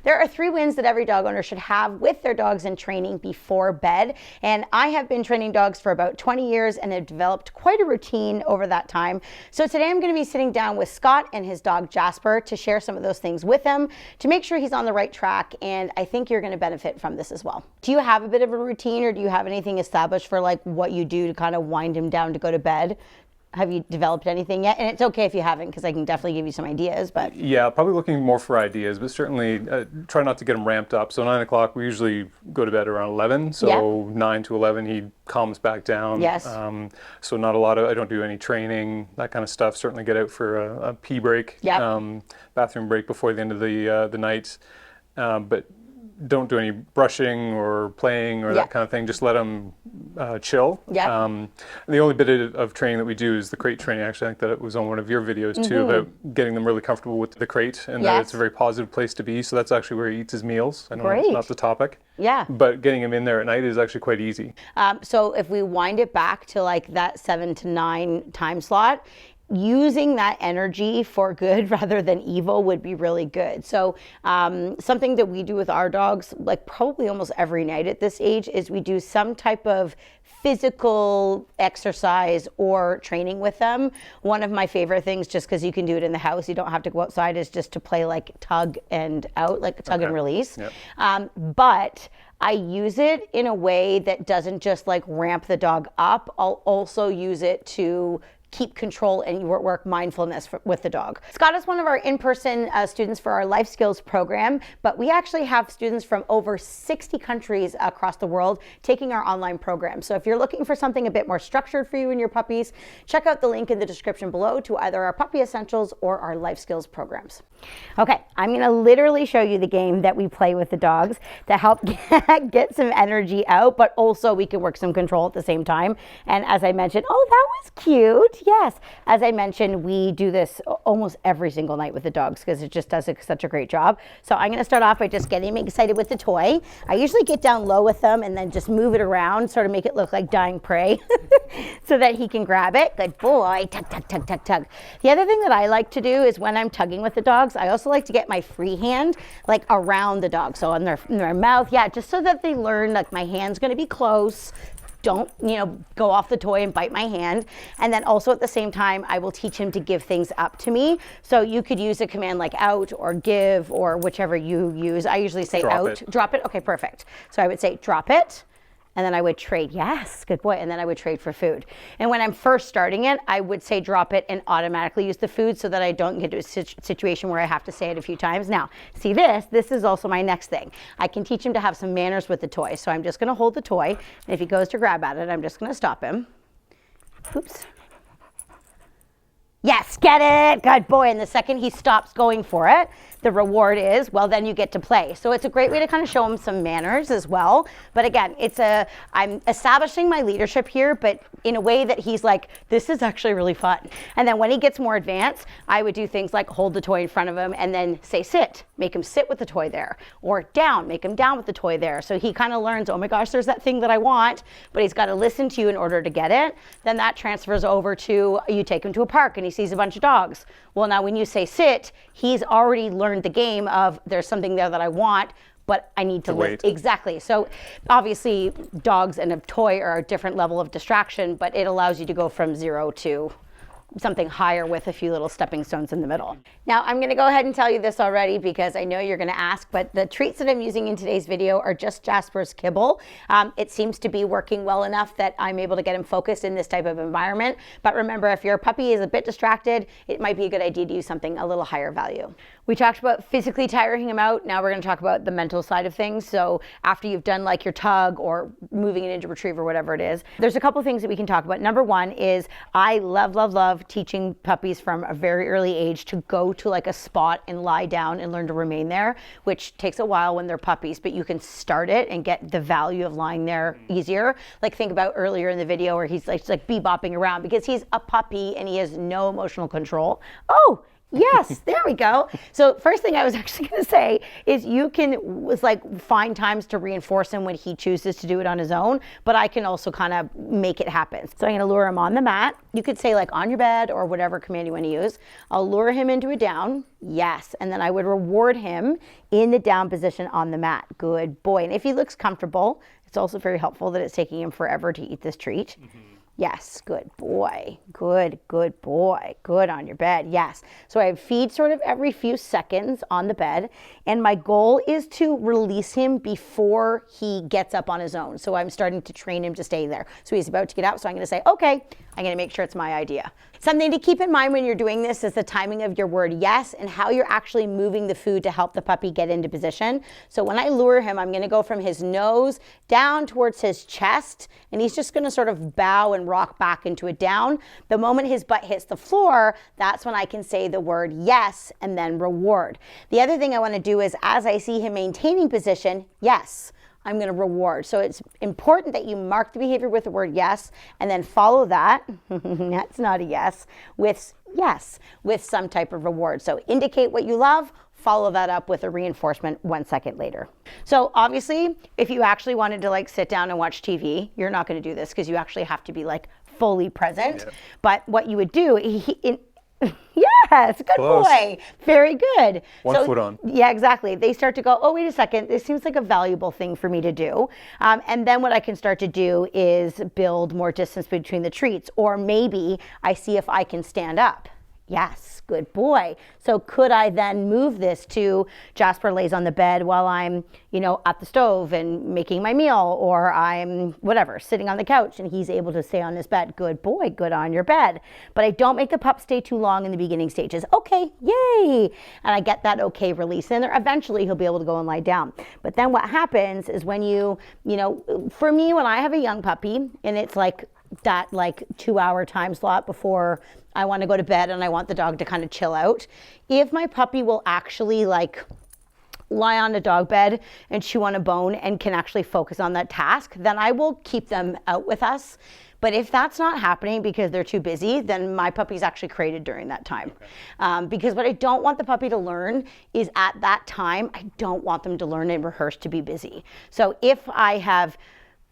There are 3 wins that every dog owner should have with their dogs in training before bed. And I have been training dogs for about 20 years and have developed quite a routine over that time. So today I'm going to be sitting down with Scott and his dog Jasper to share some of those things with him to make sure he's on the right track. And I think you're going to benefit from this as well. Do you have a bit of a routine, or do you have anything established for like what you do to kind of wind him down to go to bed? Have you developed anything yet? And it's okay if you haven't, because I can definitely give you some ideas. But yeah, probably looking more for ideas, but certainly try not to get him ramped up. So 9 o'clock, we usually go to bed around 11. So 9 to 11, he calms back down. Yes. So not a lot of, I don't do any training, that kind of stuff. Certainly get out for a pee break, bathroom break before the end of the night. But don't do any brushing or playing or that kind of thing. Just let them chill. The only bit of training that we do is the crate training. Actually, I think that it was on one of your videos too, about getting them really comfortable with the crate, and that it's a very positive place to be. So that's actually where he eats his meals. I know it's not the topic. But getting him in there at night is actually quite easy. So if we wind it back to like that 7 to 9 time slot, using that energy for good rather than evil would be really good. So something that we do with our dogs, like probably almost every night at this age, is we do some type of physical exercise or training with them. One of my favorite things, just because you can do it in the house, you don't have to go outside, is just to play like tug and out, like tug and release. But I use it in a way that doesn't just like ramp the dog up. I'll also use it to keep control and work mindfulness with the dog. Scott is one of our in-person students for our life skills program, but we actually have students from over 60 countries across the world taking our online program. So if you're looking for something a bit more structured for you and your puppies, check out the link in the description below to either our puppy essentials or our life skills programs. Okay, I'm gonna literally show you the game that we play with the dogs to help get some energy out, but also we can work some control at the same time. And as I mentioned, oh, that was cute. Yes, as I mentioned, we do this almost every single night with the dogs because it just does such a great job. So I'm going to start off by just getting them excited with the toy. I usually get down low with them and then just move it around, sort of make it look like dying prey so that he can grab it. Good boy. Tug, tug, tug, tug, tug. The other thing that I like to do is when I'm tugging with the dogs, I also like to get my free hand like around the dog. So on their mouth, just so that they learn like my hand's going to be close. Don't, go off the toy and bite my hand. And then also at the same time, I will teach him to give things up to me. So you could use a command like out or give or whichever you use. I usually say drop it. Okay, perfect. So I would say drop it. And then I would trade, yes, good boy. And then I would trade for food. And when I'm first starting it, I would say drop it and automatically use the food so that I don't get to a situation where I have to say it a few times. Now, see this is also my next thing. I can teach him to have some manners with the toy. So I'm just gonna hold the toy, and if he goes to grab at it, I'm just gonna stop him. Oops. Yes, get it, good boy. And the second he stops going for it, the reward is, well, then you get to play. So it's a great way to kind of show him some manners as well. But again, I'm establishing my leadership here, but in a way that he's like, this is actually really fun. And then when he gets more advanced, I would do things like hold the toy in front of him and then say sit, make him sit with the toy there, or down, make him down with the toy there. So he kind of learns, oh my gosh, there's that thing that I want, but he's got to listen to you in order to get it. Then that transfers over to, you take him to a park and he sees a bunch of dogs. Well, now when you say sit, he's already learned the game of there's something there that I want, but I need to wait. Exactly. So obviously dogs and a toy are a different level of distraction, but it allows you to go from 0 to something higher with a few little stepping stones in the middle. Now I'm gonna go ahead and tell you this already because I know you're gonna ask, but the treats that I'm using in today's video are just Jasper's kibble. It seems to be working well enough that I'm able to get him focused in this type of environment. But remember, if your puppy is a bit distracted, it might be a good idea to use something a little higher value. We talked about physically tiring him out. Now we're gonna talk about the mental side of things. So after you've done like your tug or moving it into retrieve or whatever it is, there's a couple things that we can talk about. Number one is I love teaching puppies from a very early age to go to like a spot and lie down and learn to remain there, which takes a while when they're puppies, but you can start it and get the value of lying there easier. Like think about earlier in the video where he's like bebopping around because he's a puppy and he has no emotional control. Oh, Yes, there we go. So first thing I was actually going to say is you can find times to reinforce him when he chooses to do it on his own, but I can also kind of make it happen. So I'm going to lure him on the mat. You could say like on your bed or whatever command you want to use. I'll lure him into a down. Yes. And then I would reward him in the down position on the mat. Good boy. And if he looks comfortable, it's also very helpful that it's taking him forever to eat this treat. Yes, good boy. Good boy. Good on your bed. Yes. So I feed sort of every few seconds on the bed. And my goal is to release him before he gets up on his own. So I'm starting to train him to stay there. So he's about to get up. So I'm going to say, okay, I'm going to make sure it's my idea. Something to keep in mind when you're doing this is the timing of your word yes and how you're actually moving the food to help the puppy get into position. So when I lure him, I'm going to go from his nose down towards his chest, and he's just going to sort of bow and rock back into a down. The moment his butt hits the floor, that's when I can say the word yes and then reward. The other thing I want to do is as I see him maintaining position, yes, I'm going to reward. So it's important that you mark the behavior with the word yes and then follow that, that's not a yes, with some type of reward. So indicate what you love, follow that up with a reinforcement 1 second later. So obviously, if you actually wanted to like sit down and watch TV, you're not going to do this because you actually have to be like fully present. Yeah. But what you would do, yes, good Close. Boy. Very good. One foot on. Yeah, exactly. They start to go, oh, wait a second. This seems like a valuable thing for me to do. And then what I can start to do is build more distance between the treats. Or maybe I see if I can stand up. Yes, good boy. So could I then move this to Jasper lays on the bed while I'm, at the stove and making my meal, or I'm whatever, sitting on the couch and he's able to stay on this bed. Good boy, good on your bed. But I don't make the pup stay too long in the beginning stages. Okay, yay. And I get that okay release in there. Eventually he'll be able to go and lie down. But then what happens is when for me, when I have a young puppy and it's like that 2 hour time slot before I want to go to bed and I want the dog to kind of chill out. If my puppy will actually lie on a dog bed and chew on a bone and can actually focus on that task, then I will keep them out with us. But if that's not happening because they're too busy, then my puppy's actually created during that time. Okay. Because what I don't want the puppy to learn is at that time, I don't want them to learn and rehearse to be busy. So if I have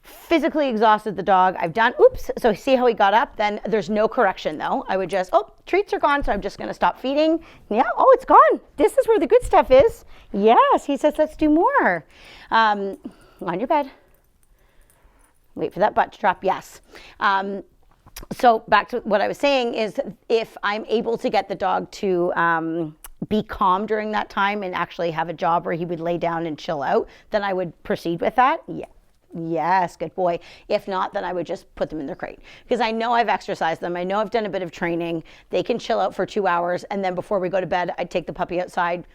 physically exhausted the dog, I've done, so see how he got up, then there's no correction though. I would just, treats are gone, so I'm just gonna stop feeding. Yeah, it's gone. This is where the good stuff is. Yes, he says, let's do more. On your bed. Wait for that butt to drop, yes. So back to what I was saying is if I'm able to get the dog to be calm during that time and actually have a job where he would lay down and chill out, then I would proceed with that. Yeah. Yes, good boy. If not, then I would just put them in their crate because I know I've exercised them. I know I've done a bit of training. They can chill out for 2 hours. And then before we go to bed, I'd take the puppy outside,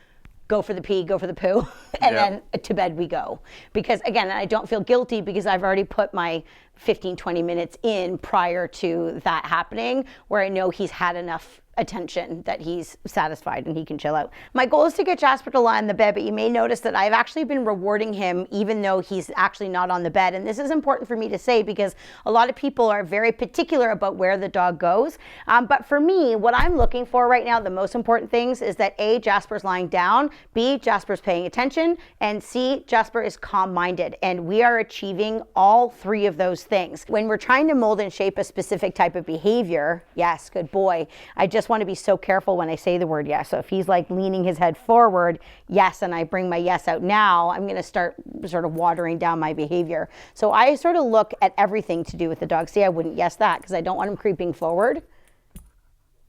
go for the pee, go for the poo, and then to bed we go. Because again, I don't feel guilty because I've already put my 15, 20 minutes in prior to that happening where I know he's had enough attention that he's satisfied and he can chill out. My goal is to get Jasper to lie on the bed, but you may notice that I've actually been rewarding him even though he's actually not on the bed. And this is important for me to say because a lot of people are very particular about where the dog goes. But for me, what I'm looking for right now, the most important things is that A, Jasper's lying down, B, Jasper's paying attention, and C, Jasper is calm-minded. And we are achieving all three of those things. When we're trying to mold and shape a specific type of behavior, yes, good boy, I just want to be so careful when I say the word yes. So if he's leaning his head forward, yes, and I bring my yes out now, I'm going to start sort of watering down my behavior. So I sort of look at everything to do with the dog. See, I wouldn't yes that because I don't want him creeping forward.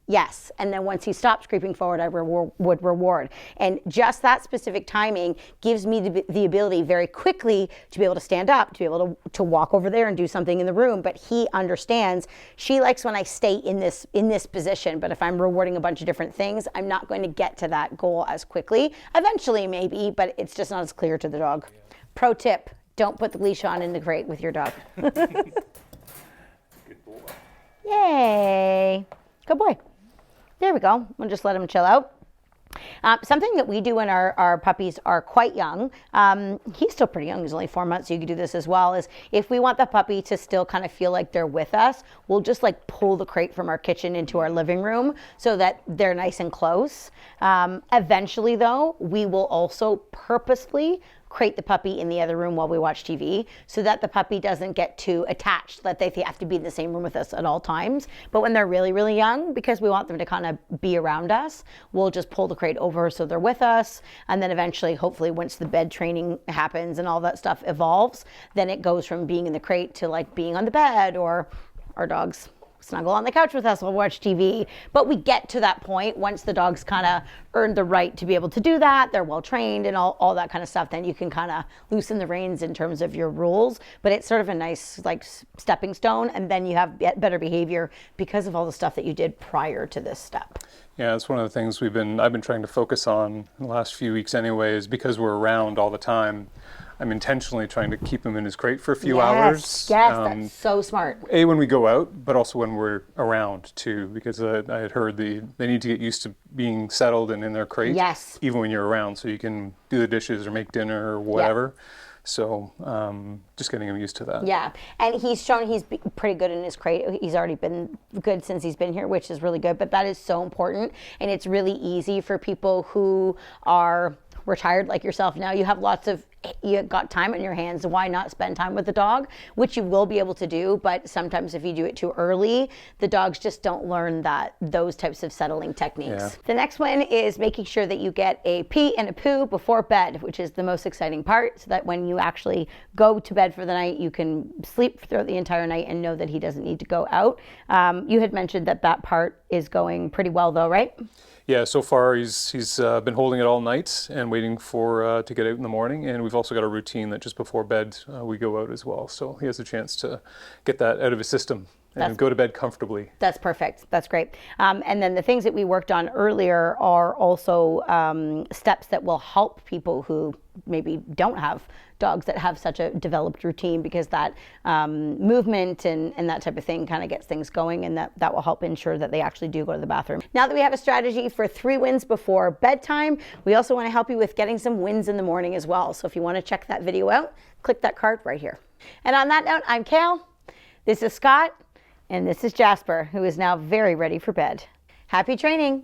Yes, and then once he stops creeping forward, I would reward. And just that specific timing gives me the ability very quickly to be able to stand up, to be able to walk over there and do something in the room. But he understands, she likes when I stay in this position. But if I'm rewarding a bunch of different things, I'm not going to get to that goal as quickly. Eventually, maybe, but it's just not as clear to the dog. Yeah. Pro tip, don't put the leash on in the crate with your dog. Good boy. Yay. Good boy. There we go. We'll just let him chill out. Something that we do when our puppies are quite young, he's still pretty young, he's only 4 months, so you can do this as well, is if we want the puppy to still kind of feel like they're with us, we'll just like pull the crate from our kitchen into our living room so that they're nice and close. Eventually though, we will also purposefully crate the puppy in the other room while we watch TV so that the puppy doesn't get too attached, that they have to be in the same room with us at all times. But when they're really, really young, because we want them to kind of be around us, we'll just pull the crate over so they're with us. And then eventually, hopefully, once the bed training happens and all that stuff evolves, then it goes from being in the crate to like being on the bed, or our dogs snuggle on the couch with us, we'll watch TV. But we get to that point once the dog's kind of earned the right to be able to do that, they're well trained and all that kind of stuff, then you can kind of loosen the reins in terms of your rules. But it's sort of a nice like stepping stone, and then you have better behavior because of all the stuff that you did prior to this step. Yeah, that's one of the things I've been trying to focus on in the last few weeks anyways, because we're around all the time. I'm intentionally trying to keep him in his crate for a few hours. Yes, that's so smart. When we go out, but also when we're around too, because I had heard they need to get used to being settled and in their crate, yes, even when you're around, so you can do the dishes or make dinner or whatever. Yeah. So just getting him used to that. Yeah, and he's shown he's pretty good in his crate. He's already been good since he's been here, which is really good, but that is so important. And it's really easy for people who are retired like yourself now. You got time on your hands, why not spend time with the dog, which you will be able to do, but sometimes if you do it too early, the dogs just don't learn those types of settling techniques. Yeah. The next one is making sure that you get a pee and a poo before bed, which is the most exciting part, so that when you actually go to bed for the night, you can sleep throughout the entire night and know that he doesn't need to go out. You had mentioned that part is going pretty well though, right? Yeah, so far he's been holding it all night and waiting for to get out in the morning. And we've also got a routine that just before bed we go out as well. So he has a chance to get that out of his system and go to bed comfortably. That's perfect. That's great. And then the things that we worked on earlier are also steps that will help people who maybe don't have dogs that have such a developed routine, because that movement and that type of thing kind of gets things going, and that will help ensure that they actually do go to the bathroom. Now that we have a strategy for 3 wins before bedtime, we also want to help you with getting some wins in the morning as well. So if you want to check that video out, click that card right here. And on that note, I'm Kale, this is Scott, and this is Jasper, who is now very ready for bed. Happy training.